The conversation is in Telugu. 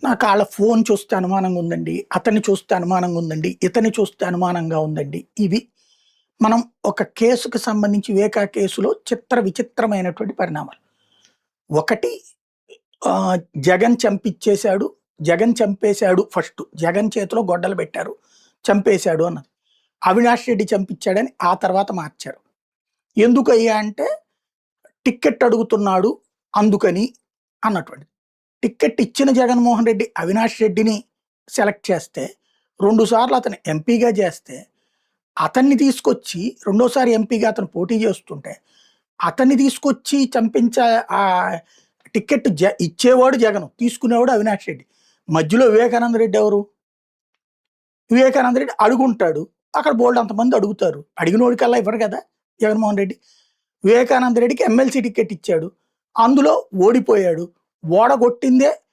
నాకు ఆళ్ళ ఫోన్ చూస్తే అనుమానంగా ఉందండి. అతన్ని చూస్తే అనుమానంగా ఉందండి. ఇతన్ని చూస్తే అనుమానంగా ఉందండి. ఇవి మనం ఒక కేసుకి సంబంధించి కేసులో విచిత్రమైనటువంటి పరిణామాలు. ఒకటి ఆహ్, జగన్ చంపిచ్చేసాడు. జగన్ చంపేసాడు ఫస్టు. జగన్ చేతిలో గొడ్డలు పెట్టారు. చంపేసాడు అన్నది. అవినాష్ రెడ్డి చంపిచ్చాడని ఆ తర్వాత మార్చారు. ఎందుకయ్యా అంటే టికెట్ అడుగుతున్నాడు అందుకని అన్నటువంటిది. టికెట్ ఇచ్చిన జగన్మోహన్ రెడ్డి అవినాష్ రెడ్డిని సెలెక్ట్ చేస్తే, 2 సార్లు అతను ఎంపీగా చేస్తే, అతన్ని తీసుకొచ్చి రెండోసారి ఎంపీగా అతను పోటీ చేస్తుంటే, అతన్ని తీసుకొచ్చి టికెట్ ఇచ్చేవాడు జగను. తీసుకునేవాడు అవినాష్ రెడ్డి. మధ్యలో వివేకానంద రెడ్డి ఎవరు? వివేకానంద రెడ్డి అడుగుంటాడు. అక్కడ బోలెడంతమంది అడుగుతారు. అడిగినోడికల్లా ఇవ్వరు కదా! జగన్మోహన్ రెడ్డి. వివేకానంద రెడ్డికి ఎమ్మెల్సీ టికెట్ ఇచ్చాడు. అందులో ఓడిపోయాడు. ఓడగొట్టిందే